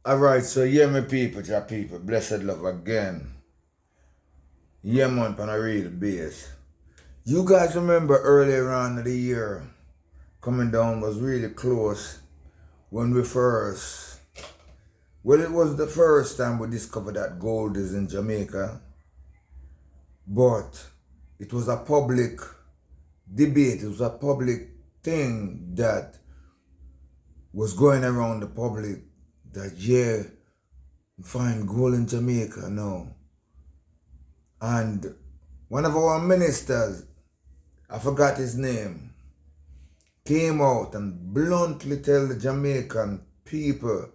Alright, so yeah, my people, your people, blessed love again. Yeah, man, on a real base. You guys remember earlier on in the year, coming down was really close when we first, well, it was the first time we discovered that gold is in Jamaica, but it was a public debate, it was a public thing that was going around the public that, yeah, find gold in Jamaica now. And one of our ministers, I forgot his name, came out and bluntly tell the Jamaican people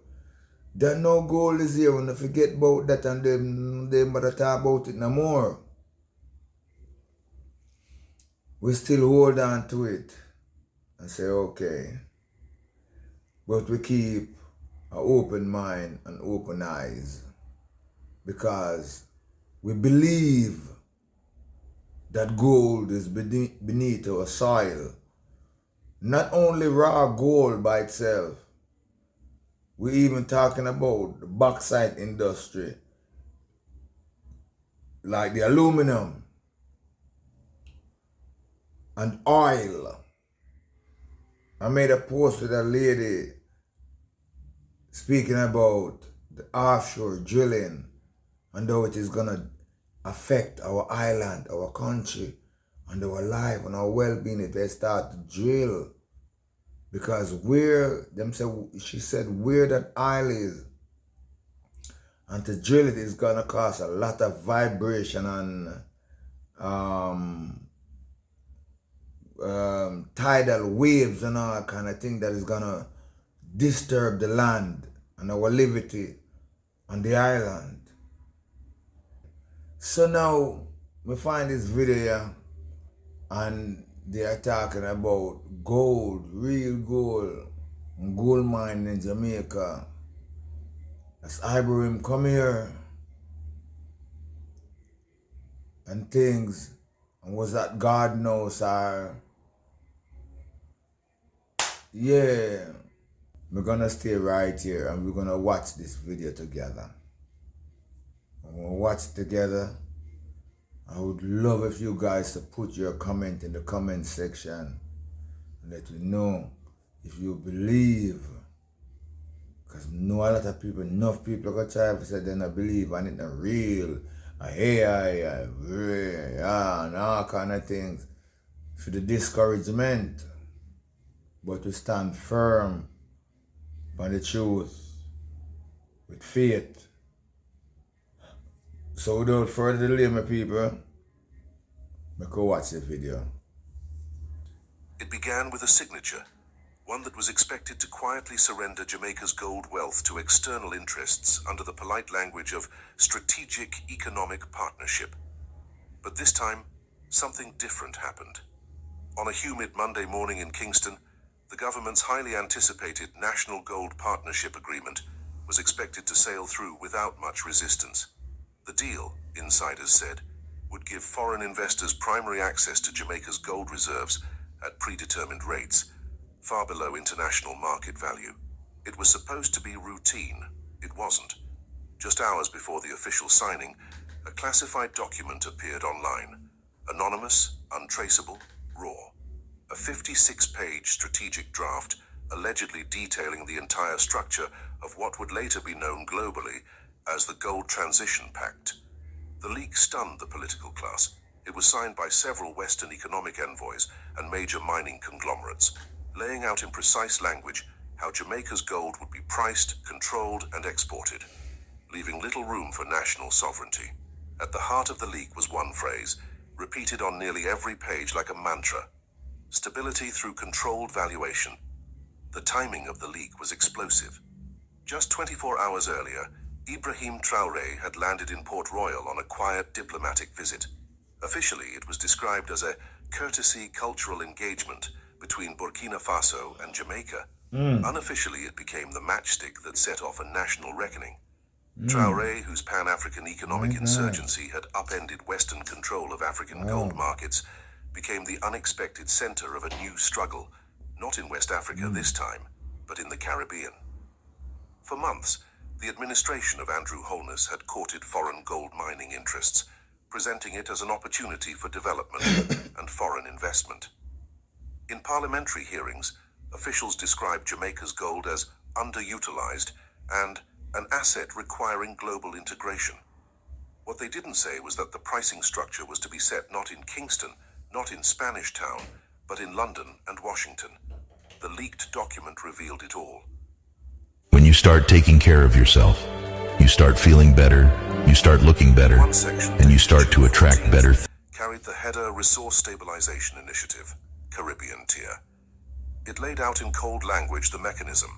that no gold is here and they forget about that and they better talk about it no more. We still hold on to it and say, okay. But we keep an open mind and open eyes because we believe that gold is beneath our soil. Not only raw gold by itself, we're even talking about the bauxite industry, like the aluminum and oil. I made a post with a lady speaking about the offshore drilling and how it is gonna affect our island, our country, and our life and our well-being if they start to drill. Because she said where that oil is, and to drill it is gonna cause a lot of vibration and tidal waves and all kind of thing that is gonna disturb the land and our liberty on the island. So now we find this video and they are talking about gold, real gold, and gold mine in Jamaica. As Ibrahim come here and things, and was that God knows are, yeah, we're gonna stay right here and we're gonna watch this video together. We'll watch it together. I would love if you guys to put your comment in the comment section and let me know if you believe. Because know a lot of people, enough people are going to try to say they don't believe and it's not real. And all kind of things for the discouragement. But we stand firm by the truth with faith. So without further delay, my people, we go watch the video. It began with a signature, one that was expected to quietly surrender Jamaica's gold wealth to external interests under the polite language of strategic economic partnership. But this time, something different happened. On a humid Monday morning in Kingston, the government's highly anticipated National Gold Partnership Agreement was expected to sail through without much resistance. The deal, insiders said, would give foreign investors primary access to Jamaica's gold reserves at predetermined rates, far below international market value. It was supposed to be routine. It wasn't. Just hours before the official signing, a classified document appeared online. Anonymous, untraceable, raw. A 56-page strategic draft allegedly detailing the entire structure of what would later be known globally as the Gold Transition Pact. The leak stunned the political class. It was signed by several Western economic envoys and major mining conglomerates, laying out in precise language how Jamaica's gold would be priced, controlled, and exported, leaving little room for national sovereignty. At the heart of the leak was one phrase, repeated on nearly every page like a mantra: stability through controlled valuation. The timing of the leak was explosive. Just 24 hours earlier, Ibrahim Traoré had landed in Port Royal on a quiet diplomatic visit. Officially, it was described as a courtesy cultural engagement between Burkina Faso and Jamaica. Unofficially, it became the matchstick that set off a national reckoning. Traoré, whose Pan-African economic insurgency had upended Western control of African gold markets, became the unexpected center of a new struggle, not in West Africa this time, but in the Caribbean. For months, The administration of Andrew Holness had courted foreign gold mining interests, presenting it as an opportunity for development and foreign investment. In parliamentary hearings, officials described Jamaica's gold as underutilized and an asset requiring global integration. What they didn't say was that the pricing structure was to be set not in Kingston, not in Spanish Town, but in London and Washington. The leaked document revealed it all. When you start taking care of yourself, you start feeling better, you start looking better, One section, and you start to attract better carried the header Resource Stabilization Initiative, Caribbean Tier. It laid out in cold language the mechanism.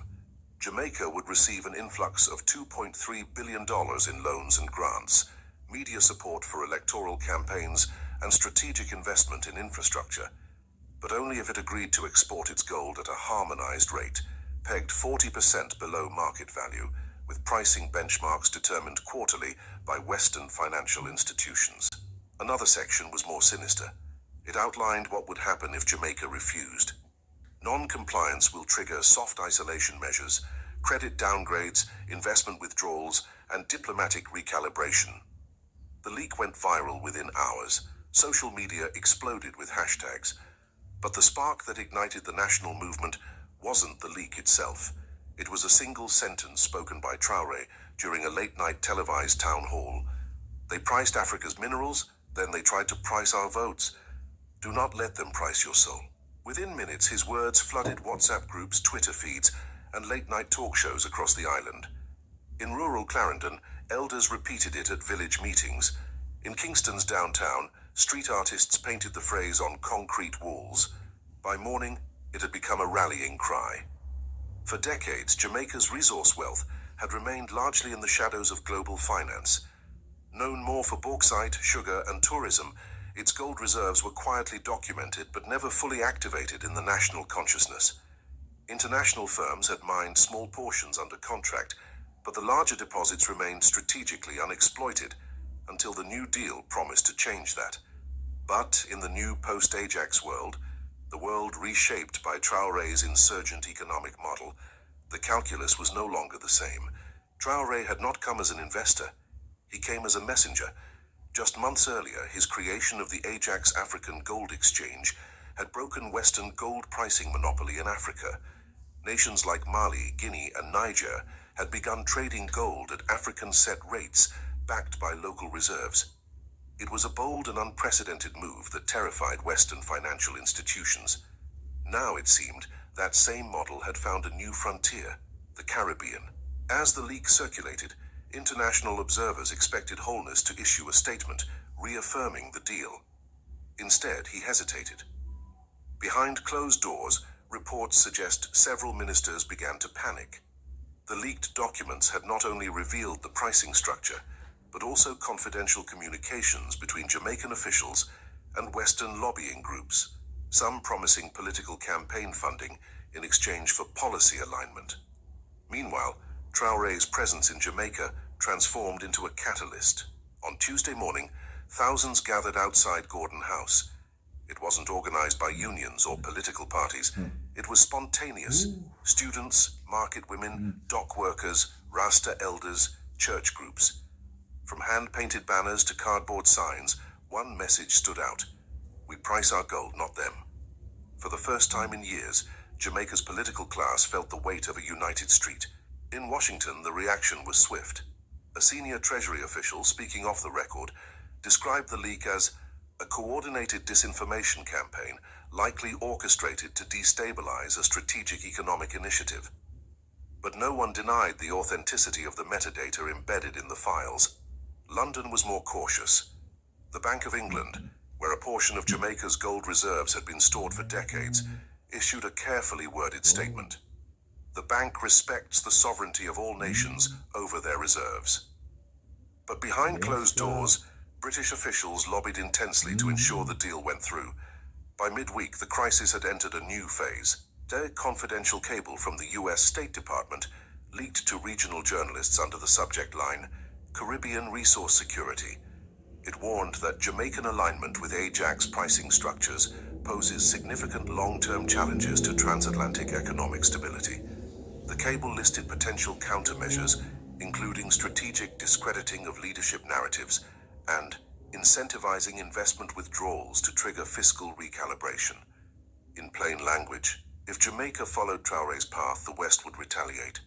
Jamaica would receive an influx of $2.3 billion in loans and grants, media support for electoral campaigns, and strategic investment in infrastructure, but only if it agreed to export its gold at a harmonized rate, pegged 40% below market value, with pricing benchmarks determined quarterly by Western financial institutions. Another section was more sinister. It outlined what would happen if Jamaica refused. Non-compliance will trigger soft isolation measures, credit downgrades, investment withdrawals, and diplomatic recalibration. The leak went viral within hours. Social media exploded with hashtags. But the spark that ignited the national movement wasn't the leak itself. It was a single sentence spoken by Traoré during a late-night televised town hall. They priced Africa's minerals, then they tried to price our votes. Do not let them price your soul. Within minutes, his words flooded WhatsApp groups, Twitter feeds, and late-night talk shows across the island. In rural Clarendon, elders repeated it at village meetings. In Kingston's downtown, street artists painted the phrase on concrete walls. By morning, it had become a rallying cry. For decades, Jamaica's resource wealth had remained largely in the shadows of global finance. Known more for bauxite, sugar, and tourism, its gold reserves were quietly documented but never fully activated in the national consciousness. International firms had mined small portions under contract, but the larger deposits remained strategically unexploited until the New Deal promised to change that. But in the new post-Ajax world, the world reshaped by Traoré's insurgent economic model, the calculus was no longer the same. Traoré had not come as an investor. He came as a messenger. Just months earlier, his creation of the Ajax African Gold Exchange had broken Western gold pricing monopoly in Africa. Nations like Mali, Guinea, and Niger had begun trading gold at African set rates, backed by local reserves. It was a bold and unprecedented move that terrified Western financial institutions. Now it seemed that same model had found a new frontier, the Caribbean. As the leak circulated, international observers expected Holness to issue a statement reaffirming the deal. Instead, he hesitated. Behind closed doors, reports suggest several ministers began to panic. The leaked documents had not only revealed the pricing structure, but also confidential communications between Jamaican officials and Western lobbying groups, some promising political campaign funding in exchange for policy alignment. Meanwhile, Traoré's presence in Jamaica transformed into a catalyst. On Tuesday morning, thousands gathered outside Gordon House. It wasn't organized by unions or political parties. It was spontaneous. Students, market women, dock workers, Rasta elders, church groups. From hand-painted banners to cardboard signs, one message stood out. We price our gold, not them. For the first time in years, Jamaica's political class felt the weight of a united street. In Washington, the reaction was swift. A senior Treasury official, speaking off the record, described the leak as a coordinated disinformation campaign likely orchestrated to destabilize a strategic economic initiative. But no one denied the authenticity of the metadata embedded in the files. London was more cautious. The Bank of England, where a portion of Jamaica's gold reserves had been stored for decades, issued a carefully worded statement. The bank respects the sovereignty of all nations over their reserves. But behind closed doors, British officials lobbied intensely to ensure the deal went through. By midweek, the crisis had entered a new phase. A confidential cable from the US State Department leaked to regional journalists under the subject line, Caribbean Resource Security. It warned that Jamaican alignment with Ajax pricing structures poses significant long-term challenges to transatlantic economic stability. The cable listed potential countermeasures, including strategic discrediting of leadership narratives and incentivizing investment withdrawals to trigger fiscal recalibration. In plain language, if Jamaica followed Traore's path, the West would retaliate.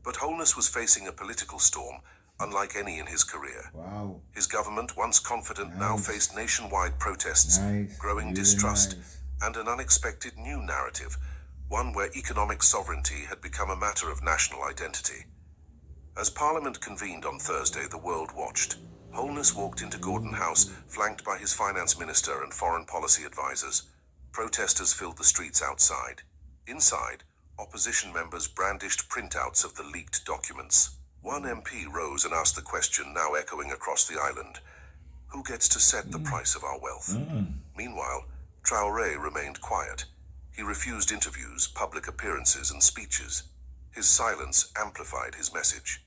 But Holness was facing a political storm unlike any in his career. Wow. His government, once confident, Nice. now faced nationwide protests, Nice. growing Really distrust, nice. and an unexpected new narrative, one where economic sovereignty had become a matter of national identity. As Parliament convened on Thursday, the world watched. Holness walked into Gordon House, flanked by his finance minister and foreign policy advisors. Protesters filled the streets outside. Inside, opposition members brandished printouts of the leaked documents. One MP rose and asked the question, now echoing across the island: who gets to set the price of our wealth? Meanwhile, Traoré remained quiet. He refused interviews, public appearances, and speeches. His silence amplified his message.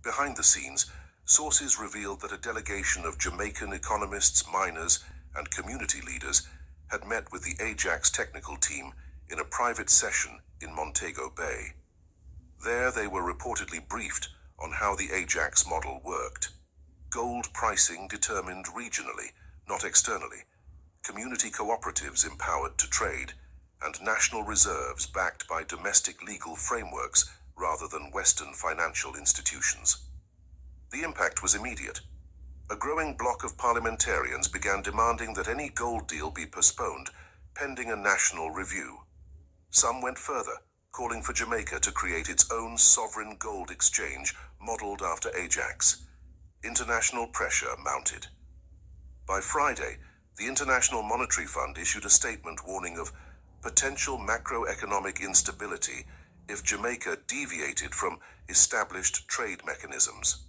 Behind the scenes, sources revealed that a delegation of Jamaican economists, miners, and community leaders had met with the Ajax technical team in a private session in Montego Bay. There they were reportedly briefed on how the Ajax model worked. Gold pricing determined regionally, not externally. Community cooperatives empowered to trade, and national reserves backed by domestic legal frameworks rather than Western financial institutions. The impact was immediate. A growing bloc of parliamentarians began demanding that any gold deal be postponed, pending a national review. Some went further, calling for Jamaica to create its own sovereign gold exchange modeled after Ajax. International pressure mounted. By Friday, the International Monetary Fund issued a statement warning of potential macroeconomic instability if Jamaica deviated from established trade mechanisms.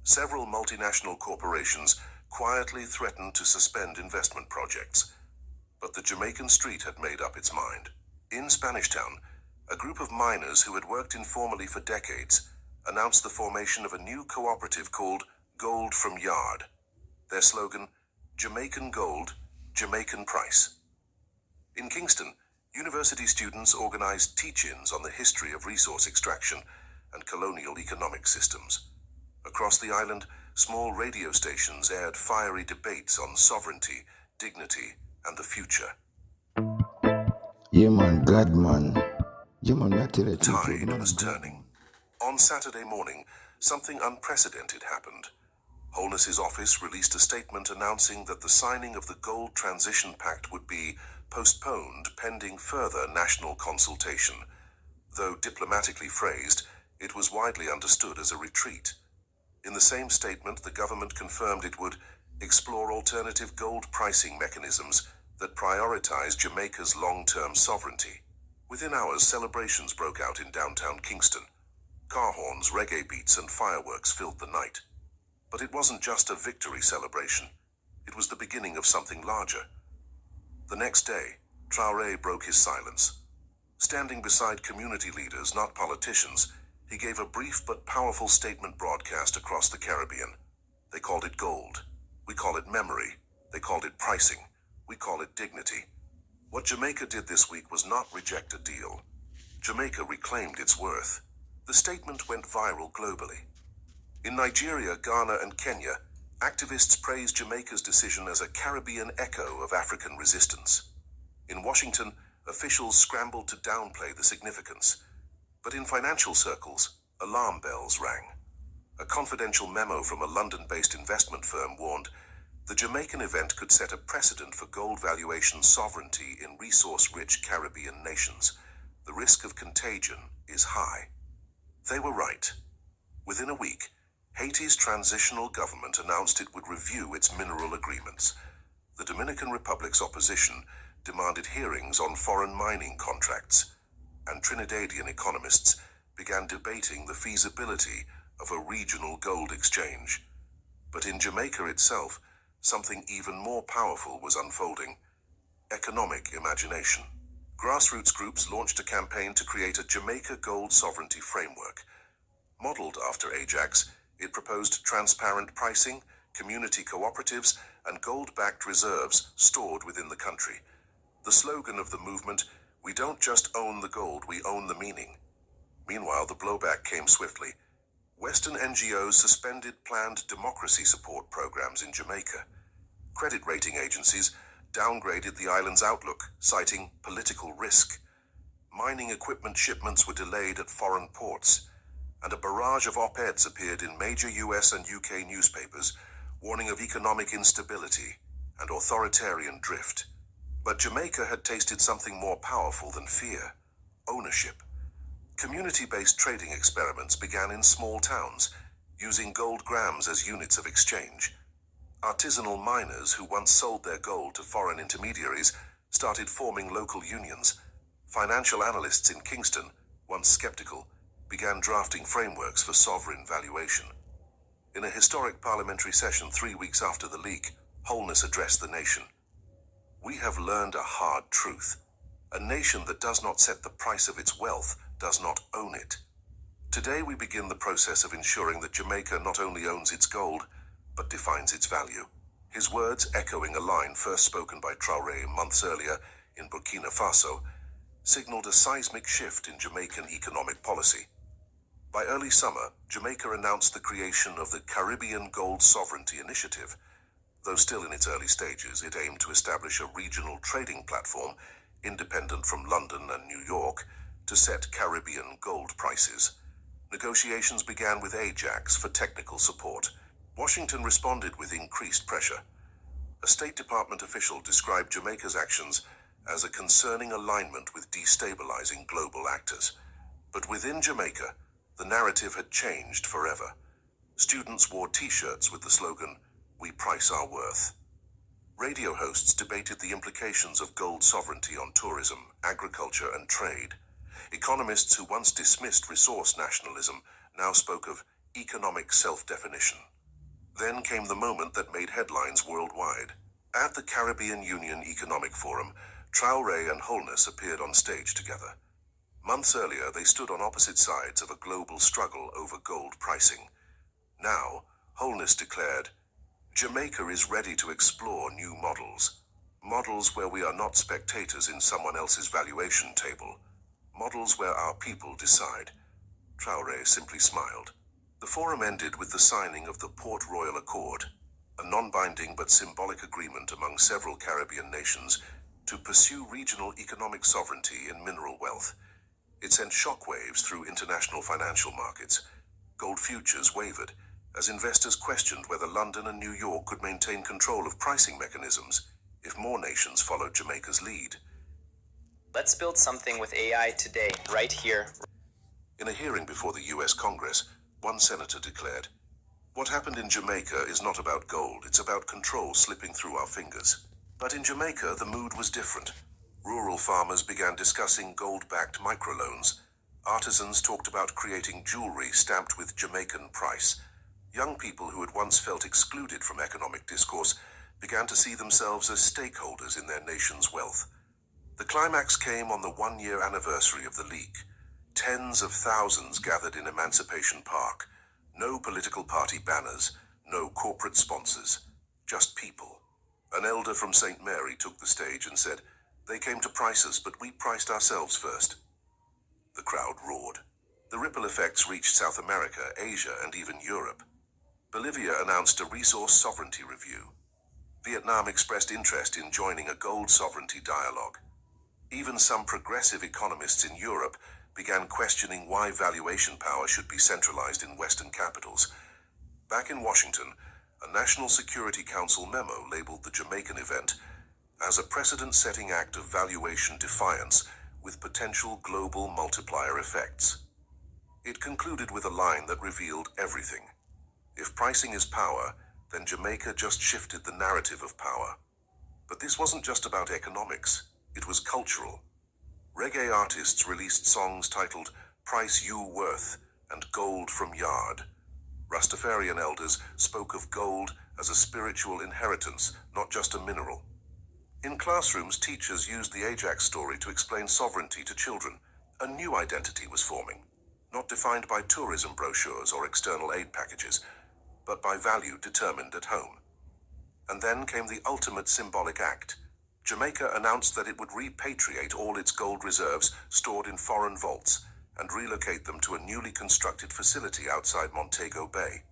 Several multinational corporations quietly threatened to suspend investment projects, but the Jamaican street had made up its mind. In Spanish Town, a group of miners who had worked informally for decades announced the formation of a new cooperative called Gold from Yard. Their slogan, Jamaican Gold, Jamaican Price. In Kingston, university students organized teach-ins on the history of resource extraction and colonial economic systems. Across the island, small radio stations aired fiery debates on sovereignty, dignity, and the future. Yeah, man, God, man. Yeah, man, I tell you, The tide was turning. On Saturday morning, something unprecedented happened. Holness's office released a statement announcing that the signing of the Gold Transition Pact would be postponed pending further national consultation. Though diplomatically phrased, it was widely understood as a retreat. In the same statement, the government confirmed it would explore alternative gold pricing mechanisms that prioritize Jamaica's long-term sovereignty. Within hours, celebrations broke out in downtown Kingston. Car horns, reggae beats, and fireworks filled the night. But it wasn't just a victory celebration. It was the beginning of something larger. The next day, Traoré broke his silence. Standing beside community leaders, not politicians, he gave a brief but powerful statement broadcast across the Caribbean. They called it gold. We call it memory. They called it pricing. We call it dignity. What Jamaica did this week was not reject a deal. Jamaica reclaimed its worth. The statement went viral globally. In Nigeria, Ghana, and Kenya, activists praised Jamaica's decision as a Caribbean echo of African resistance. In Washington, officials scrambled to downplay the significance. But in financial circles, alarm bells rang. A confidential memo from a London-based investment firm warned the Jamaican event could set a precedent for gold valuation sovereignty in resource-rich Caribbean nations. The risk of contagion is high. They were right. Within a week, Haiti's transitional government announced it would review its mineral agreements. The Dominican Republic's opposition demanded hearings on foreign mining contracts, and Trinidadian economists began debating the feasibility of a regional gold exchange. But in Jamaica itself, something even more powerful was unfolding: economic imagination. Grassroots groups launched a campaign to create a Jamaica gold sovereignty framework. Modeled after Ajax, it proposed transparent pricing, community cooperatives, and gold-backed reserves stored within the country. The slogan of the movement, "We don't just own the gold, we own the meaning." Meanwhile, the blowback came swiftly. Western NGOs suspended planned democracy support programs in Jamaica. Credit rating agencies downgraded the island's outlook, citing political risk. Mining equipment shipments were delayed at foreign ports, and a barrage of op-eds appeared in major US and UK newspapers, warning of economic instability and authoritarian drift. But Jamaica had tasted something more powerful than fear: ownership. Community-based trading experiments began in small towns, using gold grams as units of exchange. Artisanal miners who once sold their gold to foreign intermediaries started forming local unions. Financial analysts in Kingston, once skeptical, began drafting frameworks for sovereign valuation. In a historic parliamentary session 3 weeks after the leak, Holness addressed the nation. "We have learned a hard truth. A nation that does not set the price of its wealth does not own it. Today we begin the process of ensuring that Jamaica not only owns its gold, but defines its value." His words, echoing a line first spoken by Traoré months earlier in Burkina Faso, signaled a seismic shift in Jamaican economic policy. By early summer, Jamaica announced the creation of the Caribbean Gold Sovereignty Initiative. Though still in its early stages, it aimed to establish a regional trading platform, independent from London and New York, to set Caribbean gold prices. Negotiations began with Ajax for technical support. Washington responded with increased pressure. A State Department official described Jamaica's actions as a concerning alignment with destabilizing global actors. But within Jamaica, the narrative had changed forever. Students wore T-shirts with the slogan, "We price our worth." Radio hosts debated the implications of gold sovereignty on tourism, agriculture, and trade. Economists who once dismissed resource nationalism now spoke of economic self-definition. Then came the moment that made headlines worldwide. At the Caribbean Union Economic Forum, Traoré and Holness appeared on stage together. Months earlier, they stood on opposite sides of a global struggle over gold pricing. Now, Holness declared, "Jamaica is ready to explore new models. Models where we are not spectators in someone else's valuation table. Models where our people decide." Traoré simply smiled. The forum ended with the signing of the Port Royal Accord, a non-binding but symbolic agreement among several Caribbean nations to pursue regional economic sovereignty in mineral wealth. It sent shockwaves through international financial markets. Gold futures wavered as investors questioned whether London and New York could maintain control of pricing mechanisms if more nations followed Jamaica's lead. Let's build something with AI today, right here. In a hearing before the US Congress, one senator declared, "What happened in Jamaica is not about gold, it's about control slipping through our fingers." But in Jamaica, the mood was different. Rural farmers began discussing gold-backed microloans. Artisans talked about creating jewelry stamped with Jamaican price. Young people who had once felt excluded from economic discourse began to see themselves as stakeholders in their nation's wealth. The climax came on the one-year anniversary of the leak. Tens of thousands gathered in Emancipation Park. No political party banners, no corporate sponsors, just people. An elder from St. Mary took the stage and said, "They came to price us, but we priced ourselves first." The crowd roared. The ripple effects reached South America, Asia, and even Europe. Bolivia announced a resource sovereignty review. Vietnam expressed interest in joining a gold sovereignty dialogue. Even some progressive economists in Europe began questioning why valuation power should be centralized in Western capitals. Back in Washington, a National Security Council memo labeled the Jamaican event as a precedent-setting act of valuation defiance with potential global multiplier effects. It concluded with a line that revealed everything. If pricing is power, then Jamaica just shifted the narrative of power. But this wasn't just about economics, it was cultural. Reggae artists released songs titled "Price You Worth" and "Gold from Yard." Rastafarian elders spoke of gold as a spiritual inheritance, not just a mineral. In classrooms, teachers used the Ajax story to explain sovereignty to children. A new identity was forming, not defined by tourism brochures or external aid packages, but by value determined at home. And then came the ultimate symbolic act. Jamaica announced that it would repatriate all its gold reserves stored in foreign vaults, and relocate them to a newly constructed facility outside Montego Bay.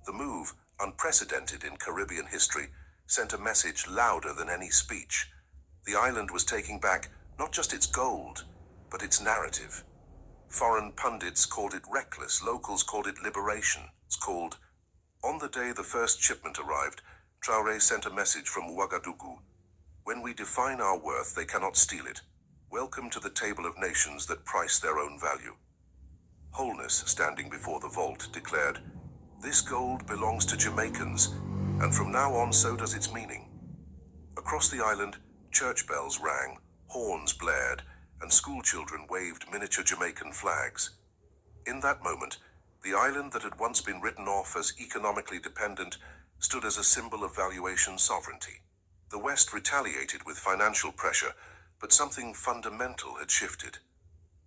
The move, unprecedented in Caribbean history, sent a message louder than any speech. The island was taking back not just its gold, but its narrative. Foreign pundits called it reckless, locals called it liberation. It's called, on the day the first shipment arrived, Traoré sent a message from Ouagadougou. When we define our worth, they cannot steal it. Welcome to the table of nations that price their own value. Wholeness, standing before the vault, declared, this gold belongs to Jamaicans, and from now on so does its meaning. Across the island, church bells rang, horns blared, and schoolchildren waved miniature Jamaican flags. In that moment, the island that had once been written off as economically dependent stood as a symbol of valuation sovereignty. The West retaliated with financial pressure, but something fundamental had shifted.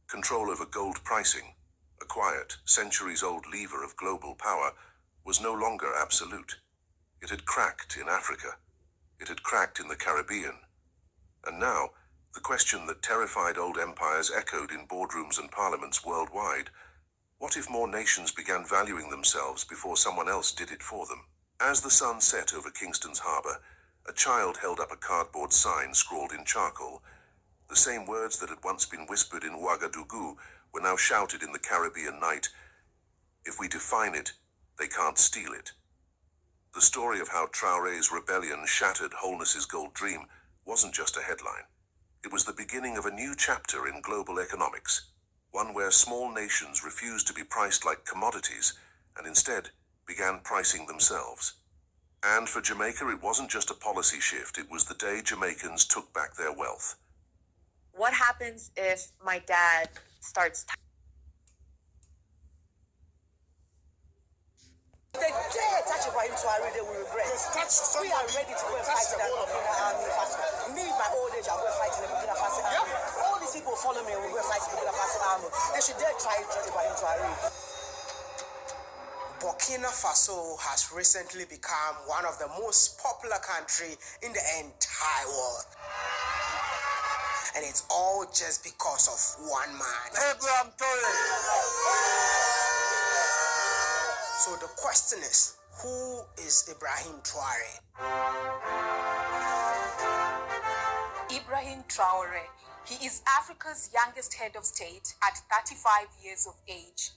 Control over gold pricing, a quiet, centuries-old lever of global power, was no longer absolute. It had cracked in Africa. It had cracked in the Caribbean. And now, the question that terrified old empires echoed in boardrooms and parliaments worldwide: what if more nations began valuing themselves before someone else did it for them? As the sun set over Kingston's harbour, a child held up a cardboard sign scrawled in charcoal. The same words that had once been whispered in Ouagadougou were now shouted in the Caribbean night. If we define it, they can't steal it. The story of how Traoré's rebellion shattered wholeness's gold dream wasn't just a headline. It was the beginning of a new chapter in global economics, one where small nations refused to be priced like commodities and instead began pricing themselves. And for Jamaica, it wasn't just a policy shift, it was the day Jamaicans took back their wealth. What happens if my dad starts The day touch Ibrahim Traoré, they will regret. We are ready to go and fight in the Burkina Army. Me, my old age, I'll go and fight in the Burkina Faso Army. All these people follow me and we'll go and fight in the Burkina Faso Army. They should dare try to touch Ibrahim Traoré. Burkina Faso has recently become one of the most popular countries in the entire world. And it's all just because of one man. So the question is, who is Ibrahim Traoré? Ibrahim Traoré. He is Africa's youngest head of state at 35 years of age.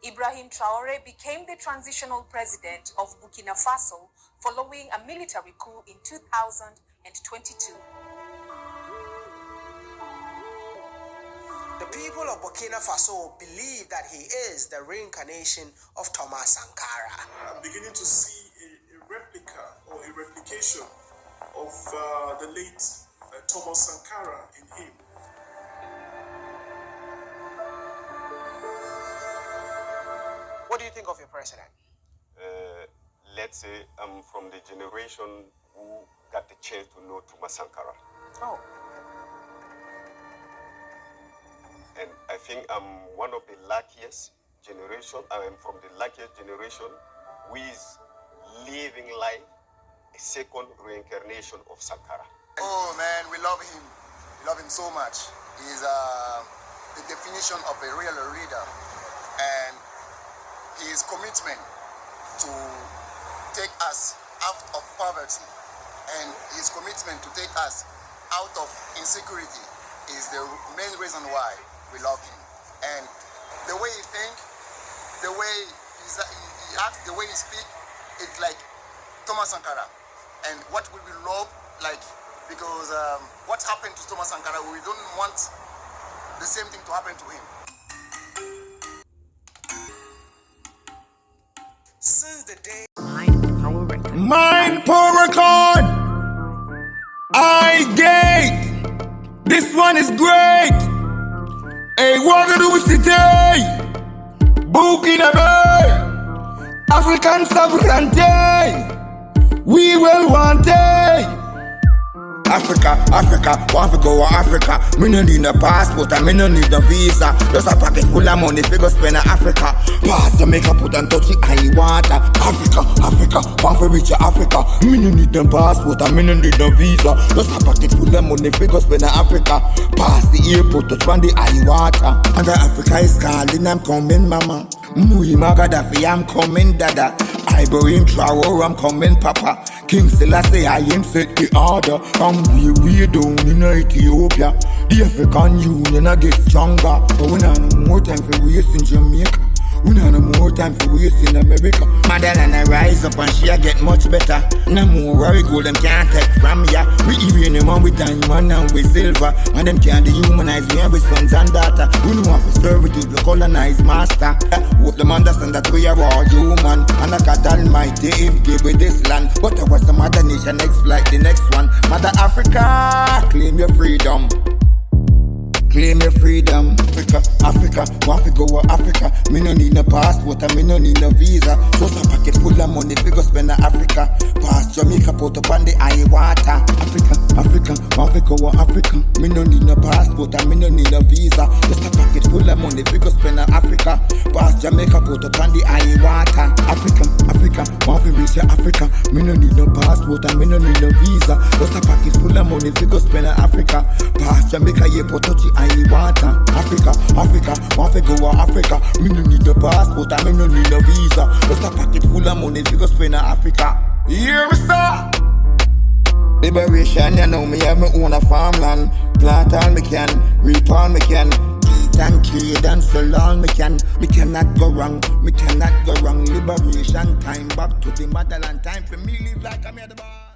Ibrahim Traoré became the transitional president of Burkina Faso following a military coup in 2022. The people of Burkina Faso believe that he is the reincarnation of Thomas Sankara. I'm beginning to see a replica or a replication of the late Thomas Sankara in him. What do you think of your president? Let's say I'm from the generation who got the chance to know Thomas Sankara. Oh. And I think I'm one of the luckiest generation. I am from the luckiest generation who is living life a second reincarnation of Sankara. Oh man, we love him. We love him so much. He's the definition of a real leader, and his commitment to take us out of poverty and his commitment to take us out of insecurity is the main reason why we love him. And the way he thinks, the way he acts, the way he speaks, it's like Thomas Sankara. And what we will love, like, because what happened to Thomas Sankara, we don't want the same thing to happen to him. Since the day Mind Power Record. I gate. This one is great. Hey, Ouagadougou City. Burkina Bay. African sovereignty. We will want it. Africa, Africa, want to go to Africa. Me no need no passport and me no need no visa. Just a pocket full of money fi go spend in Africa. Pass Jamaica, put and touch the high water. Africa, Africa, want to reach Africa. Me no need no passport and me no need no visa. Just a pocket full of money fi go spend in Africa. Pass the airport, touch on the high water. And Africa is calling, I'm coming, mama. Muhima Gaddafi, I'm coming, dada. Ibrahim Traore, I'm coming, papa. King Selassie, I ain't set the order. From we down in Ethiopia. The African Union, I get stronger. But we not no more time for waste in Jamaica. We not no more time for waste in America. Motherland, I rise up and she get much better. No more worry, gold, them can't take from ya. We even them one with diamond and with silver. And them can't dehumanize me with sons and daughter. We know have to serve it to colonize master. Hope them understand that we are all human. And I got Almighty him give with this land. But there was some other nation next like the next one. Mother Africa, claim your freedom. Claim your freedom. Africa, Africa, want to go to Africa. Me no need no passport and me no need no visa. Just a pocket full of money fi go spend in Africa. Pass Jamaica, put up on the high water. Africa, Africa, want to go to Africa. Me no need no passport and me no need no visa. Just a pocket full of money fi go spend in Africa. Pass Jamaica, put up on the high water. Africa, Africa, want to reach Africa. Me no need no passport and me no need no visa. Just a pocket full of money fi go spend in Africa. Pass Jamaica, yeah, put touch the high water. Africa, Africa, want to go to Africa. Me no need no passport and me no need no visa. Just a pocket full of money fi go spend in Africa. Here we start. Liberation, you know me have my own farmland. Plant all me can, reap all me can. Eat and trade and sell all me can. Me cannot go wrong, me cannot go wrong. Liberation time, back to the motherland time. For me live like I'm here the bar.